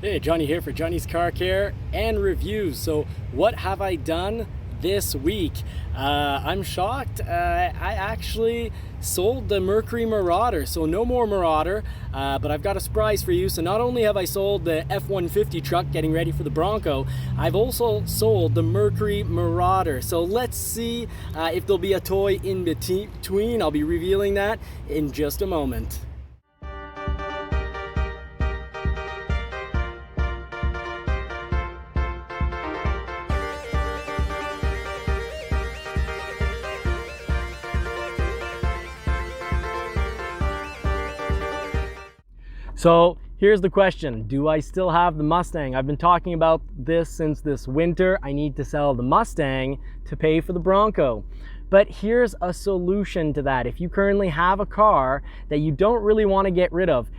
Hey, Johnny here for Johnny's Car Care and Reviews. So what have I done this week? I'm shocked. I actually sold the Mercury Marauder, so no more Marauder, but I've got a surprise for you. So not only have I sold the F-150 truck getting ready for the Bronco, I've also sold the Mercury Marauder. So let's see if there'll be a toy in between. I'll be revealing that in just a moment. So here's the question, do I still have the Mustang? I've been talking about this since this winter. I need to sell the Mustang to pay for the Bronco. But here's a solution to that. If you currently have a car that you don't really want to get rid of,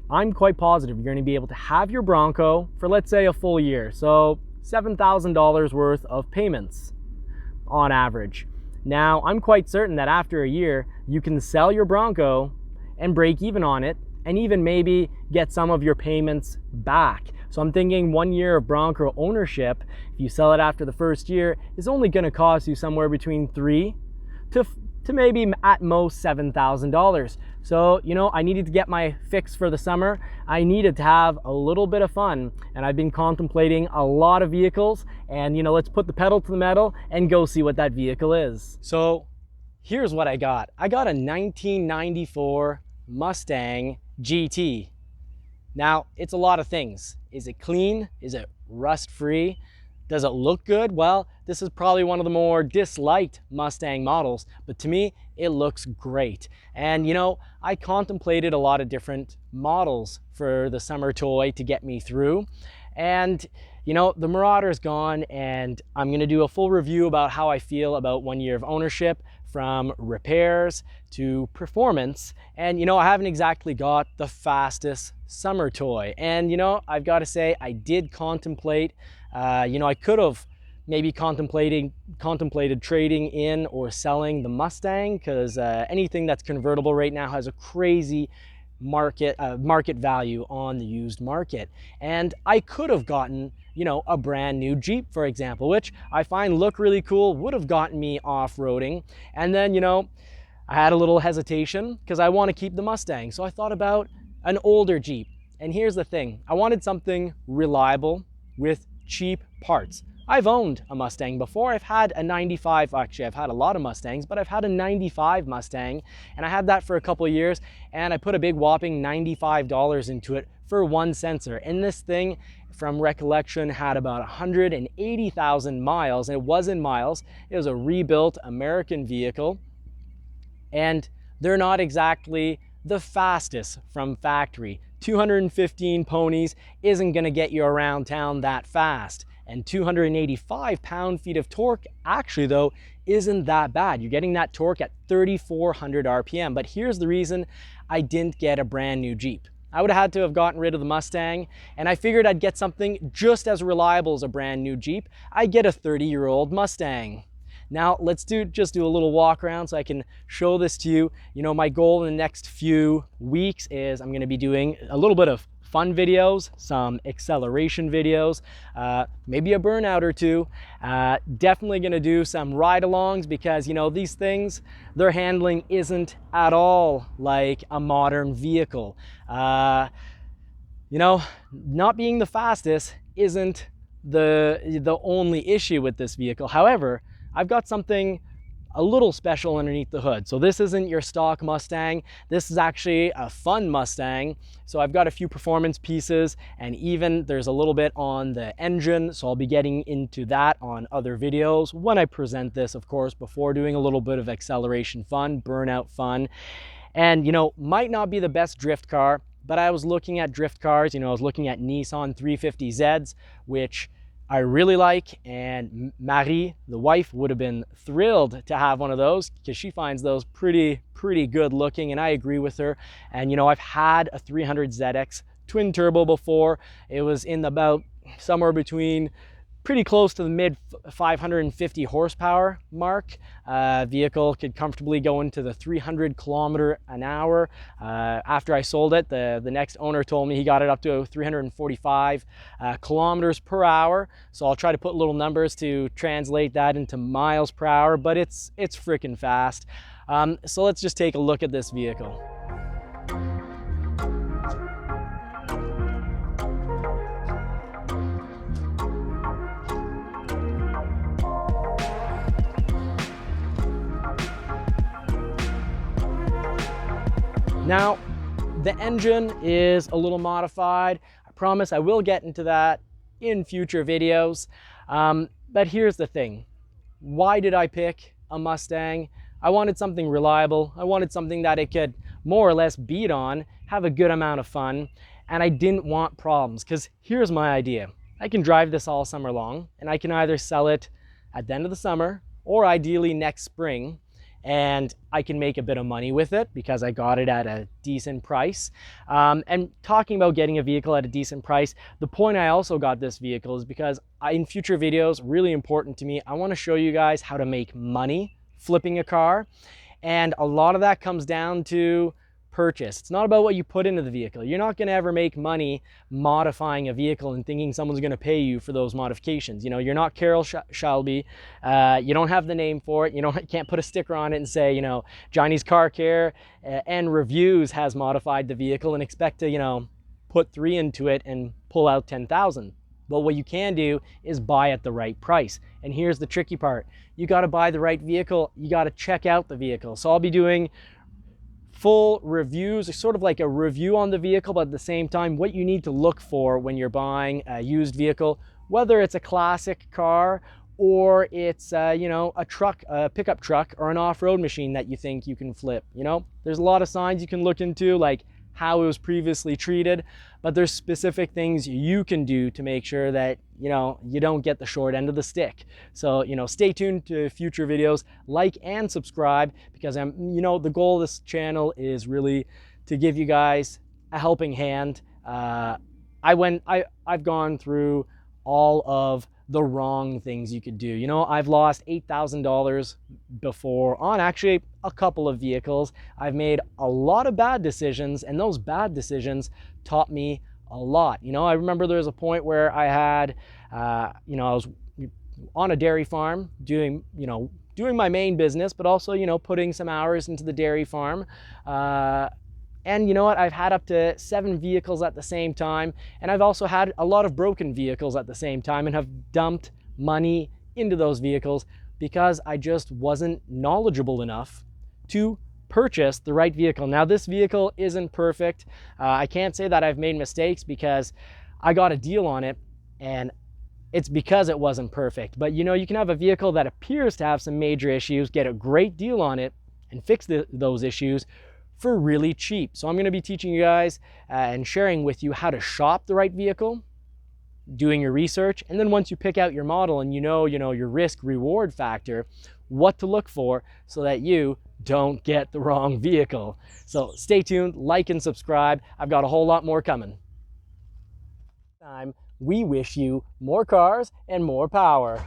I'm quite positive you're going to be able to have your Bronco for, let's say, a full year. So $7,000 worth of payments on average. Now, I'm quite certain that after a year, you can sell your Bronco and break even on it, and even maybe get some of your payments back. So I'm thinking 1 year of Bronco ownership, if you sell it after the first year, is only gonna cost you somewhere between $3,000 to maybe at most $7,000. So, you know, I needed to get my fix for the summer. I needed to have a little bit of fun, and I've been contemplating a lot of vehicles, and you know, let's put the pedal to the metal and go see what that vehicle is. So here's what I got. I got a 1994 Mustang GT. Now, it's a lot of things. Is it clean? Is it rust-free? Does it look good? Well, this is probably one of the more disliked Mustang models, but to me, it looks great. And you know, I contemplated a lot of different models for the summer toy to get me through. And you know, the Marauder's gone, and I'm gonna do a full review about how I feel about 1 year of ownership, from repairs to performance. And you know, I haven't exactly got the fastest summer toy. And you know, I've got to say, I did contemplate, you know, I could have maybe contemplated trading in or selling the Mustang, because anything that's convertible right now has a crazy market value on the used market. And I could have gotten, you know, a brand new Jeep, for example, which I find look really cool, would have gotten me off-roading. And then, you know, I had a little hesitation because I want to keep the Mustang. So I thought about an older Jeep. And here's the thing, I wanted something reliable with cheap parts. I've owned a Mustang before. I've had a 95, actually I've had a lot of Mustangs, but I've had a 95 Mustang, and I had that for a couple of years, and I put a big whopping $95 into it for one sensor. And this thing, from recollection, had about 180,000 miles, and it was in miles. It was a rebuilt American vehicle, and they're not exactly the fastest from factory. 215 ponies isn't gonna get you around town that fast. And 285 pound-feet of torque, actually though, isn't that bad. You're getting that torque at 3,400 RPM. But here's the reason I didn't get a brand new Jeep. I would have had to have gotten rid of the Mustang, and I figured I'd get something just as reliable as a brand new Jeep. I'd get a 30-year-old Mustang. Now let's just do a little walk around so I can show this to you. You know, my goal in the next few weeks is I'm gonna be doing a little bit of fun videos, some acceleration videos, maybe a burnout or two. Definitely gonna do some ride-alongs, because you know, these things, their handling isn't at all like a modern vehicle. You know, not being the fastest isn't the only issue with this vehicle. However, I've got something a little special underneath the hood. So this isn't your stock Mustang. This is actually a fun Mustang. So I've got a few performance pieces, and even there's a little bit on the engine. So I'll be getting into that on other videos when I present this, of course, before doing a little bit of acceleration fun, burnout fun. And you know, might not be the best drift car, but I was looking at drift cars. You know, I was looking at Nissan 350Zs, which I really like, and Marie, the wife, would have been thrilled to have one of those, because she finds those pretty good looking, and I agree with her. And you know, I've had a 300ZX twin turbo before. It was in about somewhere between pretty close to the mid 550 horsepower mark. Vehicle could comfortably go into the 300 kilometer an hour. After I sold it, the next owner told me he got it up to 345 kilometers per hour. So I'll try to put little numbers to translate that into miles per hour, but it's freaking fast. So let's just take a look at this vehicle. Now, the engine is a little modified. I promise I will get into that in future videos. But here's the thing. Why did I pick a Mustang? I wanted something reliable. I wanted something that it could more or less beat on, have a good amount of fun, and I didn't want problems, because here's my idea. I can drive this all summer long, and I can either sell it at the end of the summer or ideally next spring, and I can make a bit of money with it because I got it at a decent price. And talking about getting a vehicle at a decent price, the point I also got this vehicle is because in future videos, really important to me, I want to show you guys how to make money flipping a car. And a lot of that comes down to purchase. It's not about what you put into the vehicle. You're not going to ever make money modifying a vehicle and thinking someone's going to pay you for those modifications. You know, you're not Carroll Shelby. You don't have the name for it. You can't put a sticker on it and say, you know, Johnny's Car Care and Reviews has modified the vehicle and expect to, you know, put 3 into it and pull out 10,000. But what you can do is buy at the right price. And here's the tricky part. You got to buy the right vehicle. You got to check out the vehicle. So I'll be doing full reviews, sort of like a review on the vehicle, but at the same time, what you need to look for when you're buying a used vehicle, whether it's a classic car or it's, you know, a truck, a pickup truck, or an off-road machine that you think you can flip. You know, there's a lot of signs you can look into, like how it was previously treated, but there's specific things you can do to make sure that, you know, you don't get the short end of the stick. So, you know, stay tuned to future videos, like and subscribe, because you know, the goal of this channel is really to give you guys a helping hand. I've gone through all of the wrong things you could do. You know, I've lost $8,000 before on actually a couple of vehicles. I've made a lot of bad decisions, and those bad decisions taught me a lot. You know, I remember there was a point where I had, you know, I was on a dairy farm doing my main business, but also, you know, putting some hours into the dairy farm. And you know what, I've had up to 7 vehicles at the same time, and I've also had a lot of broken vehicles at the same time and have dumped money into those vehicles because I just wasn't knowledgeable enough to purchase the right vehicle. Now, this vehicle isn't perfect. I can't say that I've made mistakes because I got a deal on it, and it's because it wasn't perfect. But you know, you can have a vehicle that appears to have some major issues, get a great deal on it, and fix those issues for really cheap. So I'm going to be teaching you guys and sharing with you how to shop the right vehicle, doing your research, and then once you pick out your model and you know your risk reward factor, what to look for so that you don't get the wrong vehicle. So stay tuned, like and subscribe. I've got a whole lot more coming. We wish you more cars and more power.